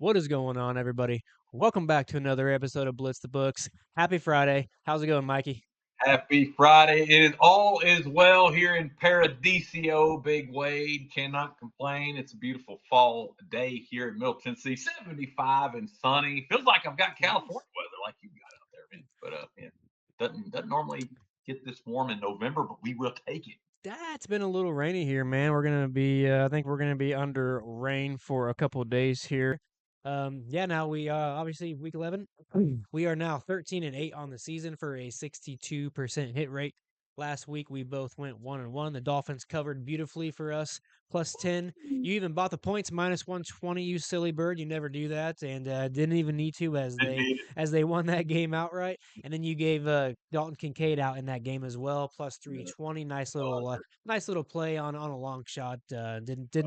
What is going on, everybody? Welcome back to another episode of Blitz the Books. Happy Friday. How's it going, Mikey? Happy Friday. All is well here in Paradiso, Big Wade. Cannot complain. It's a beautiful fall day here in Middle Tennessee. 75 and sunny. Feels like I've got Nice. California weather like you got out there, man. But yeah, doesn't normally get this warm in November, but we will take it. It's been a little rainy here, man. I think we're gonna be under rain for a couple of days here. Yeah, now we obviously week 11. We are now 13-8 on the season for a 62% hit rate. Last week we both went 1-1. The Dolphins covered beautifully for us, +10. You even bought the points -120. You silly bird! You never do that, and didn't even need to Didn't need it. as they won that game outright. And then you gave Dalton Kincaid out in that game as well, +320. Nice little play on a long shot. Did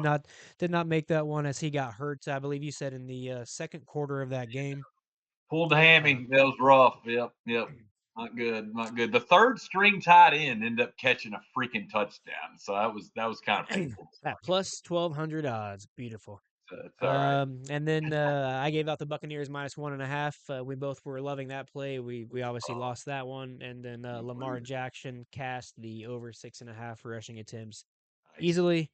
not make that one as he got hurt. I believe you said in the second quarter of that game. Pulled the Uh, hammy. That was rough. Yep. Not good. Not good. The third string tight end ended up catching a freaking touchdown. So that was kind of painful. at plus 1,200 odds, beautiful. So it's all right. And then I gave out the Buccaneers -1.5. We both were loving that play. We obviously Oh, lost that one. And then Lamar Jackson cast the over 6.5 rushing attempts nice. easily.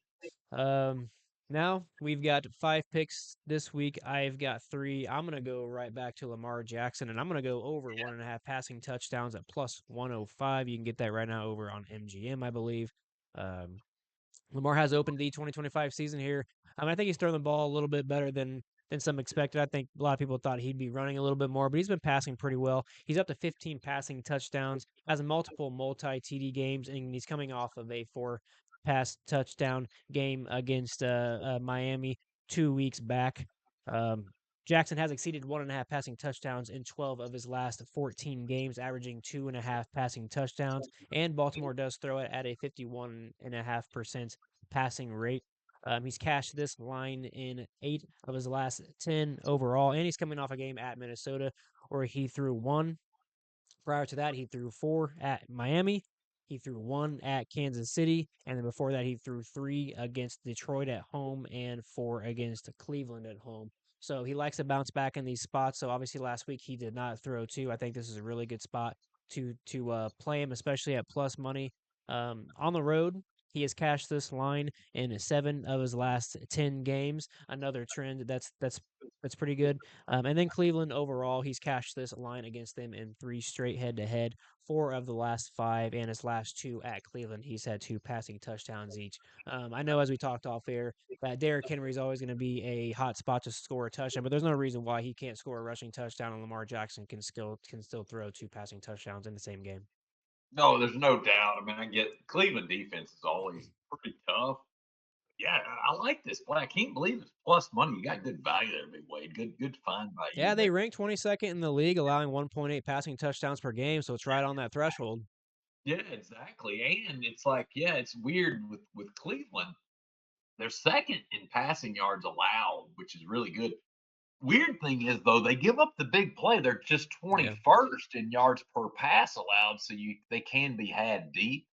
Um, Now we've got 5 picks this week. I've got 3. I'm gonna go right back to Lamar Jackson, and I'm gonna go over 1.5 passing touchdowns at plus 105. You can get that right now over on MGM, I believe. Um, Lamar has opened the 2025 season here. I think he's throwing the ball a little bit better than some expected. I think a lot of people thought he'd be running a little bit more, but he's been passing pretty well. He's up to 15 passing touchdowns, has multiple multi TD games, and he's coming off of a 4 pass touchdown game against Miami 2 weeks back. Um, Jackson has exceeded 1.5 passing touchdowns in 12 of his last 14 games, averaging 2.5 passing touchdowns. And Baltimore does throw it at a 51.5% passing rate. He's cashed this line in 8 of his last 10 overall, and he's coming off a game at Minnesota where he threw 1. Prior to that, he threw 4 at Miami. He threw 1 at Kansas City, and then before that, he threw 3 against Detroit at home and 4 against Cleveland at home. So he likes to bounce back in these spots. So obviously, last week he did not throw 2. I think this is a really good spot to play him, especially at plus money. On the road, he has cashed this line in 7 of his last 10 games. Another trend that's pretty good. And then Cleveland overall, he's cashed this line against them in 3 straight head-to-head. 4 of the last 5, and his last 2 at Cleveland, he's had 2 passing touchdowns each. I know as we talked off air that Derrick Henry is always going to be a hot spot to score a touchdown, but there's no reason why he can't score a rushing touchdown, and Lamar Jackson can still throw 2 passing touchdowns in the same game. No, there's no doubt. I mean, I get Cleveland defense is always pretty tough. Yeah, I like this play. I can't believe it's plus money. You got good value there, Big Wade. Good find by Yeah, you they there. rank 22nd in the league, allowing 1.8 passing touchdowns per game, so it's right on that threshold. Yeah, exactly. And it's like, yeah, it's weird with Cleveland. They're second in passing yards allowed, which is really good. Weird thing is though, they give up the big play. They're just Yeah. 21st in yards per pass allowed, so they can be had deep.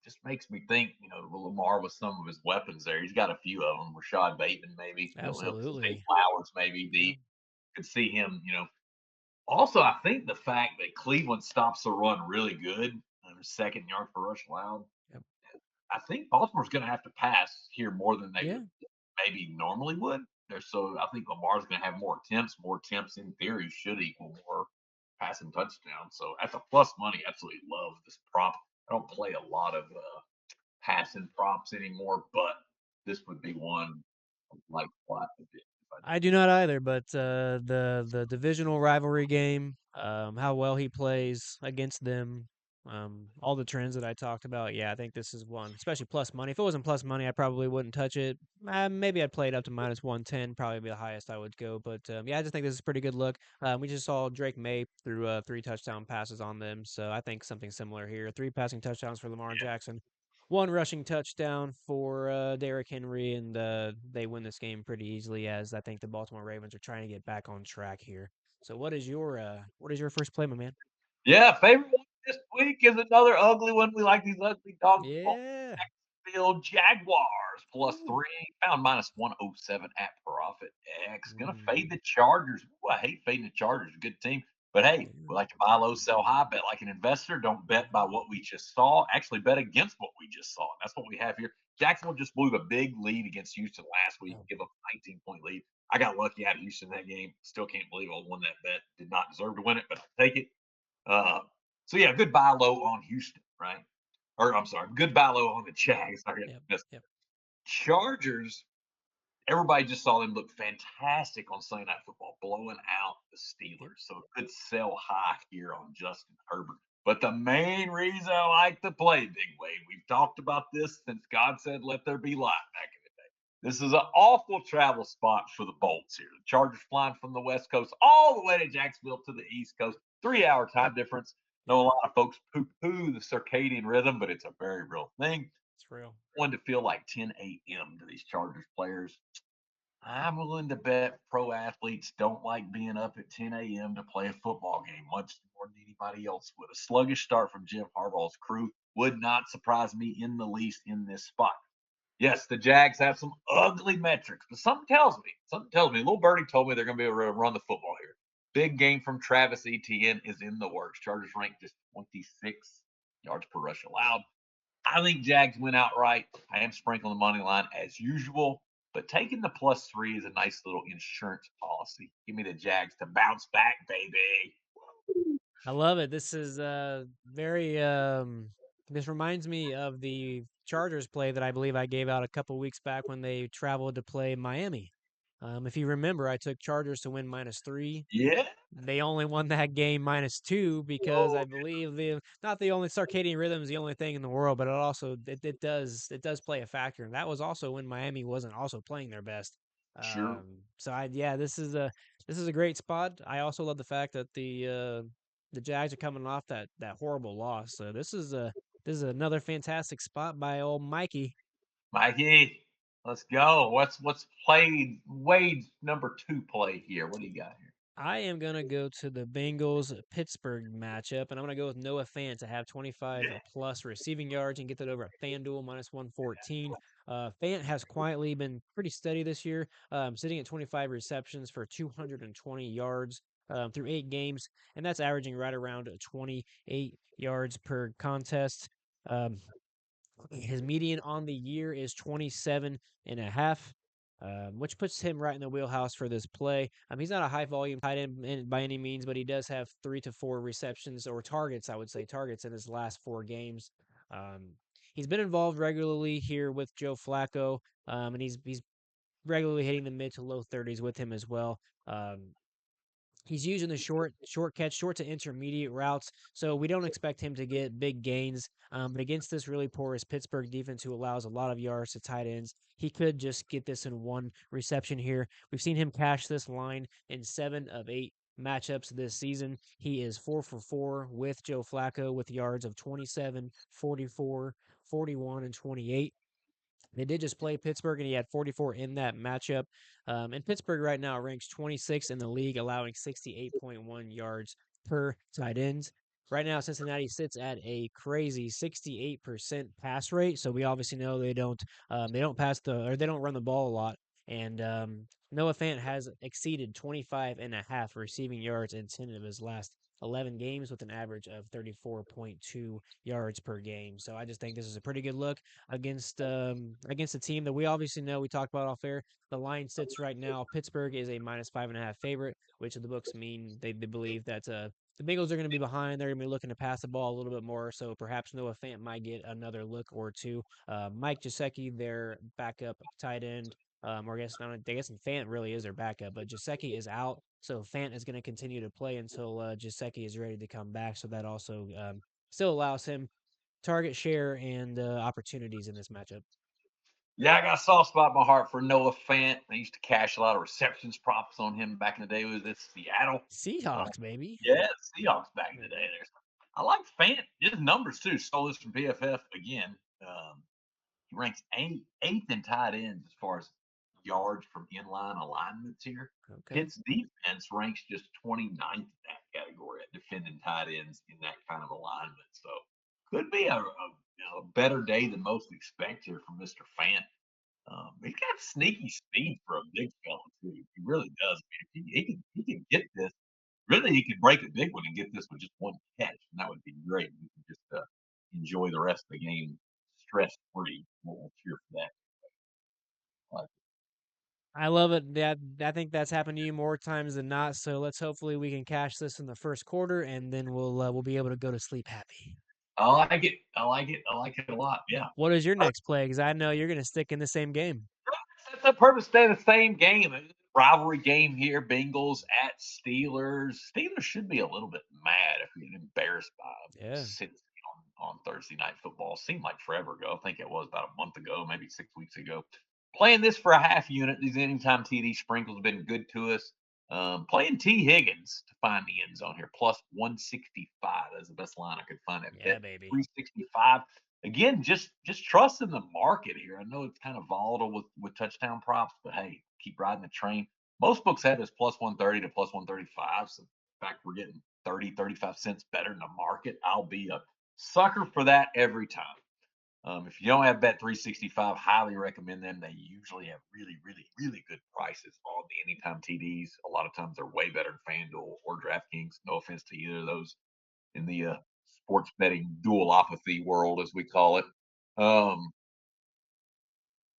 Just makes me think, Lamar with some of his weapons there. He's got a few of them. Rashad Bateman, maybe. He'll Zay Absolutely. Flowers, maybe Yeah. deep. Could see him, Also, I think the fact that Cleveland stops the run really good, second yard per rush allowed. Yep. I think Baltimore's going to have to pass here more than they Yeah. would maybe normally would. So I think Lamar's going to have more attempts. More attempts, in theory, should equal more passing touchdowns. So at the plus money, absolutely love this prop. I don't play a lot of passing props anymore, but this would be one like flat a bit if I I do not either, but the divisional rivalry game, how well he plays against them, all the trends that I talked about. Yeah, I think this is one, especially plus money. If it wasn't plus money, I probably wouldn't touch it. Maybe I'd play it up to -110, probably be the highest I would go. But yeah, I just think this is a pretty good look. We just saw Drake May threw 3 touchdown passes on them, so I think something similar here. 3 passing touchdowns for Lamar Jackson. 1 rushing touchdown for Derrick Henry, and they win this game pretty easily. As I think the Baltimore Ravens are trying to get back on track here. So, what is your first play, my man? yeah, favorite one this week is another ugly one. We like these ugly dog. Yeah, Jacksonville Jaguars plus Ooh. 3, found minus 107 at Profit X. Gonna fade Mm, the Chargers. Ooh, I hate fading the Chargers. Good team. But hey, yeah. we like to buy low, sell high, bet like an investor. Don't bet by what we just saw. Actually, bet against what we just saw. That's what we have here. Jacksonville just blew a big lead against Houston last week, Oh, give up a 19-point lead. I got lucky out of Houston that game. Still can't believe I won that bet. Did not deserve to win it, but I'll take it. Uh, so yeah, good buy low on Houston, right? Or I'm sorry, good buy low on the Jags. yep, yep. Chargers, everybody just saw them look fantastic on Sunday Night Football, blowing out the Yep. Steelers. So good sell high here on Justin Herbert. But the main reason I like to play Big Wade, we've talked about this since God said, "Let there be light" back in the day. This is an awful travel spot for the Bolts here. The Chargers flying from the West Coast all the way to Jacksonville to the East Coast, 3 hour time difference. Yep. Know a lot of folks poo poo the circadian rhythm, but it's a very real thing. It's real. One to feel like 10 a.m. to these Chargers players. I'm willing to bet pro athletes don't like being up at 10 a.m. to play a football game much more than anybody else would. A sluggish start from Jim Harbaugh's crew would not surprise me in the least in this spot. Yes, the Jags have some ugly metrics, but something tells me, little birdie told me they're going to be able to run the football here. Big game from Travis Etienne is in the works. Chargers ranked just 26 yards per rush allowed. I think Jags win outright. I am sprinkling the money line as usual, but taking the plus 3 is a nice little insurance policy. Give me the Jags to bounce back, baby. I love it. This is very this reminds me of the Chargers play that I believe I gave out a couple weeks back when they traveled to play Miami. If you remember, I took Chargers to win -3. Yeah. They only won that game -2 because Woo. I believe the not the only circadian rhythm is the only thing in the world, but it does play a factor, and that was also when Miami wasn't also playing their best. Sure. So yeah, this is a great spot. I also love the fact that the Jags are coming off that horrible loss. So this is another fantastic spot by old Mikey. Mikey, let's go. What's played Wade's number 2 play here? What do you got here? I am gonna go to the Bengals Pittsburgh matchup, and I'm gonna go with Noah Fant to have 25 Yeah. plus receiving yards and get that over at FanDuel -114. Fant has quietly been pretty steady this year, sitting at 25 receptions for 220 yards through 8 games, and that's averaging right around 28 yards per contest. Um, his median on the year is 27 and a half, which puts him right in the wheelhouse for this play. He's not a high volume tight end by any means, but he does have 3 to 4 receptions or targets, I would say, targets in his last 4 games. Um, he's been involved regularly here with Joe Flacco, and he's regularly hitting the mid to low 30s with him as well. He's using the short catch, short to intermediate routes, so we don't expect him to get big gains. But against this really porous Pittsburgh defense, who allows a lot of yards to tight ends, he could just get this in one reception here. We've seen him cash this line in 7 of 8 matchups this season. He is 4 for 4 with Joe Flacco with yards of 27, 44, 41, and 28. They did just play Pittsburgh, and he had 44 in that matchup. And Pittsburgh right now ranks 26 in the league, allowing 68.1 yards per tight ends. Right now, Cincinnati sits at a crazy 68% pass rate. So we obviously know they don't pass they don't run the ball a lot. And Noah Fant has exceeded 25 and a half receiving yards in 10 of his last 11 games with an average of 34.2 yards per game. So I just think this is a pretty good look against a team that we obviously know we talked about off air. The line sits right now. Pittsburgh is a -5.5 favorite, which the books mean they believe that the Bengals are going to be behind. They're going to be looking to pass the ball a little bit more. So perhaps Noah Fant might get another look or two. Mike Gesicki, their backup tight end, or I guess Fant really is their backup, but Gesicki is out. So Fant is going to continue to play until Gesicki is ready to come back. So that also still allows him target share and opportunities in this matchup. Yeah, I got a soft spot in my heart for Noah Fant. I used to cash a lot of receptions props on him back in the day with this Seattle. Uh, Seahawks, baby. yeah, Seahawks back in the Yeah. day. I like Fant. His numbers too. Stole this from PFF again. He ranks eighth in tight ends as far as yards from inline alignments here. Okay. Pitt's defense ranks just 29th in that category at defending tight ends in that kind of alignment. So could be a better day than most expect here from Mr. Fant. He's got sneaky speed for a big fella too. He really does. Man. He can get this. Really, he could break a big one and get this with just one catch, and that would be great. We could just enjoy the rest of the game stress free. We'll cheer for that. Uh, I love it. I think that's happened to you more times than not. So let's hopefully we can cash this in the first quarter, and then we'll be able to go to sleep happy. I like it. I like it. I like it a lot. Yeah. What is your next play? Because I know you're going to stick in the same game. It's a purpose stay the same game. A rivalry game here. Bengals at Steelers. Steelers should be a little bit mad if we get embarrassed by Yeah. Cincy on Thursday night football. Seemed like forever ago. I think it was about a month ago, maybe 6 weeks ago. Playing this for a half unit. These anytime TD sprinkles have been good to us. Playing T. Higgins to find the end zone here, plus 165. That's the best line I could find at Yeah, bet baby. 365. Again, just trust in the market here. I know it's kind of volatile with touchdown props, but hey, keep riding the train. Most books have this plus 130 to plus 135. So in fact, we're getting 30, 35 cents better than the market. I'll be a sucker for that every time. If you don't have Bet 365, highly recommend them. They usually have really, really, really good prices on the anytime TDs. A lot of times they're way better than FanDuel or DraftKings. No offense to either of those in the sports betting dualopathy world, as we call it. Um,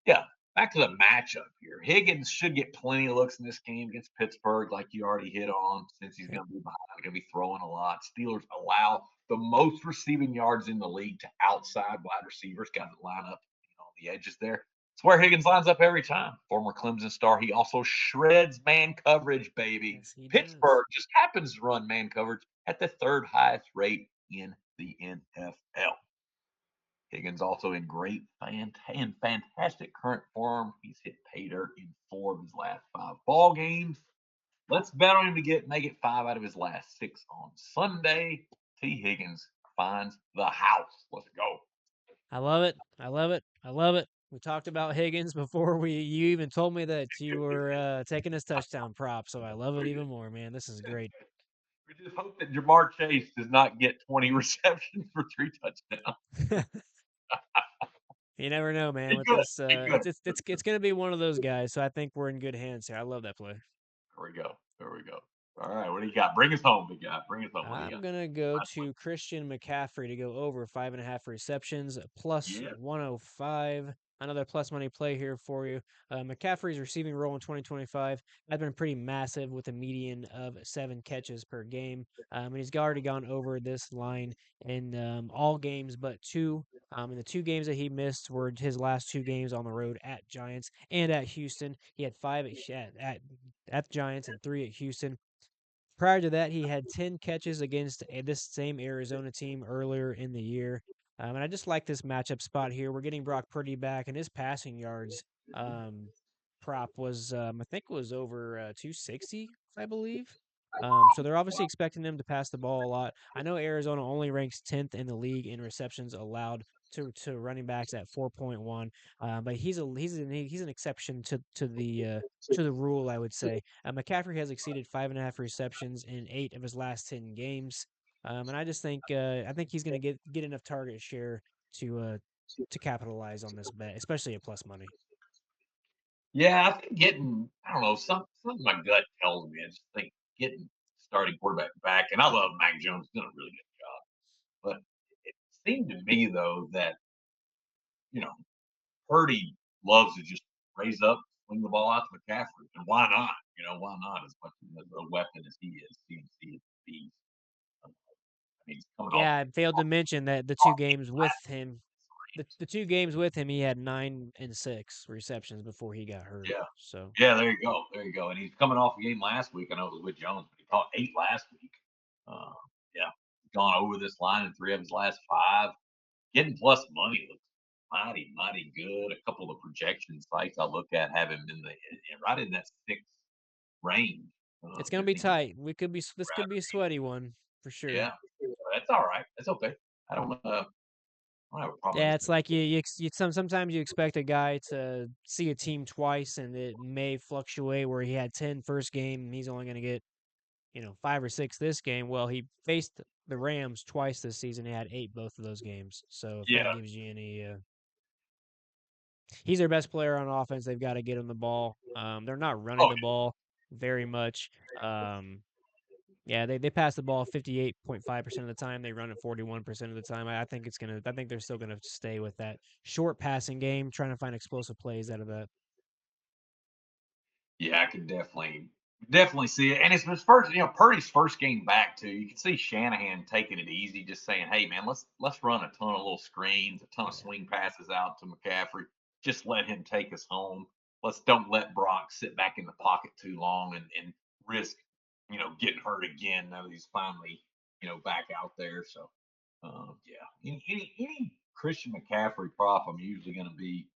yeah, back to the matchup here. Higgins should get plenty of looks in this game against Pittsburgh, like you already hit on, since he's going to be behind, going to be throwing a lot. Steelers allow the most receiving yards in the league to outside wide receivers, guys that line up on the edges there. It's where Higgins lines up every time. Former Clemson star. He also shreds man coverage, baby. Yes, he does. Pittsburgh just happens to run man coverage at the third highest rate in the NFL. Higgins also in great and fantastic current form. He's hit pay dirt in 4 of his last 5 ball games. Let's bet on him to make it 5 out of his last 6 on Sunday. T. Higgins finds the house. Let's go. I love it. I love it. I love it. We talked about Higgins before you even told me that you were taking his touchdown prop, so I love it even more, man. This is great. We just hope that Jamar Chase does not get 20 receptions for 3 touchdowns. You never know, man. He With could. this, He could. it's gonna be one of those guys. So I think we're in good hands here. I love that play. There we go. There we go. All right. What do you got? Bring us home, big guy. Bring us home. What do you I'm got? gonna go to Christian McCaffrey to go over 5.5 receptions, plus Yeah. 105. Another plus money play here for you. McCaffrey's receiving role in 2025 has been pretty massive with a median of 7 catches per game. And he's already gone over this line in all games but two. And the 2 games that he missed were his last 2 games on the road at Giants and at Houston. He had 5 at the Giants and 3 at Houston. Prior to that, he had 10 catches against this same Arizona team earlier in the year. And I just like this matchup spot here. We're getting Brock Purdy back, and his passing yards um, prop was, I think, it was over 260, I believe. So they're obviously expecting them to pass the ball a lot. I know Arizona only ranks 10th in the league in receptions allowed to running backs at 4.1, but he's an exception to the rule, I would say. McCaffrey has exceeded 5.5 receptions in 8 of his last 10 games, and I think he's going to get enough target share to capitalize on this bet, especially at plus money. Yeah, I think I don't know, something my gut tells me. I just think getting starting quarterback back, and I love Mac Jones, done a really good job. But it seemed to me though that, you know, Purdy loves to just raise up, swing the ball out to McCaffrey. And why not? Why not? As much as a weapon as he is, CMC is a beast. I mean, he's coming off Yeah, I failed to mention that the two games with him, the 2 games with him, he had 9 and 6 receptions before he got hurt. yeah. So Yeah, there you go. There you go. And he's coming off a game last week. I know it was with Jones, but he caught 8 last week. Uh, yeah, gone over this line in 3 of his last 5. Getting plus money looks mighty, mighty good. A couple of projection sites I look at have him right in that 6 range. it's gonna I be think tight. This could be a sweaty one for sure. yeah, that's all right. That's okay. I don't. I don't have a problem Yeah, with it's like sometimes you expect a guy to see a team twice, and it may fluctuate where he had 10 first game, and he's only going to get 5 or 6 this game. Well, he faced the Rams twice this season. He had 8 both of those games. So if that Yeah, gives you any, he's their best player on offense. They've got to get him the ball. They're not running oh the ball very much. Um, yeah, they pass the ball 58.5% of the time. They run it 41% of the time. I think I think they're still gonna stay with that short passing game, trying to find explosive plays out of that. yeah, I can definitely see it. And it's his first, Purdy's first game back too. You can see Shanahan taking it easy, just saying, "Hey, man, let's run a ton of little screens, a ton of Yeah. swing passes out to McCaffrey. Just let him take us home. Let's don't let Brock sit back in the pocket too long and risk, getting hurt again now that he's finally, back out there." So, yeah, any Christian McCaffrey prop, I'm usually going to be,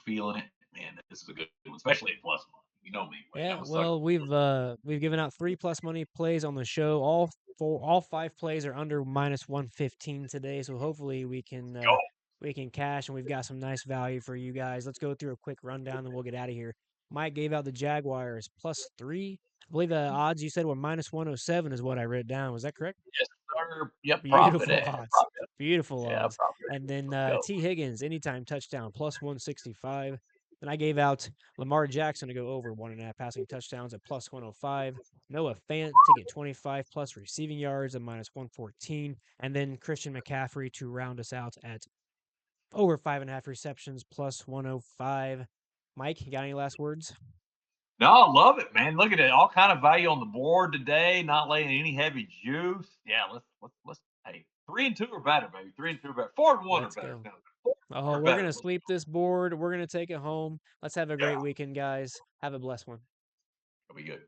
feeling it. Man, this is a good one, especially at plus money. You know me, Wade. Yeah, I'm a sucker. well, we've given out 3 plus money plays on the show. All 5 plays are under minus 115 today, so hopefully Go. we can cash and we've got some nice value for you guys. Let's go through a quick rundown then we'll get out of here. Mike gave out the Jaguars plus 3. I believe the odds you said were minus 107 is what I wrote down. Was that correct? Yes, sir. Yep, profit Beautiful it. odds. Profit. Beautiful Yeah, odds. profit And then it. Go. T. Higgins, anytime touchdown, plus 165. Then I gave out Lamar Jackson to go over 1.5 passing touchdowns at plus 105. Noah Fant to get 25 plus receiving yards at minus 114. And then Christian McCaffrey to round us out at over 5.5 receptions plus 105. Mike, you got any last words? No, I love it, man. Look at it. All kind of value on the board today. Not laying any heavy juice. Yeah, let's. Hey, 3-2 or better, baby. 3-2 or better. 4-1 or Let's better. go. No, 4-1 Oh, or we're better. going to sweep this board. We're going to take it home. Let's have a Yeah, great weekend, guys. Have a blessed one. it'll be good.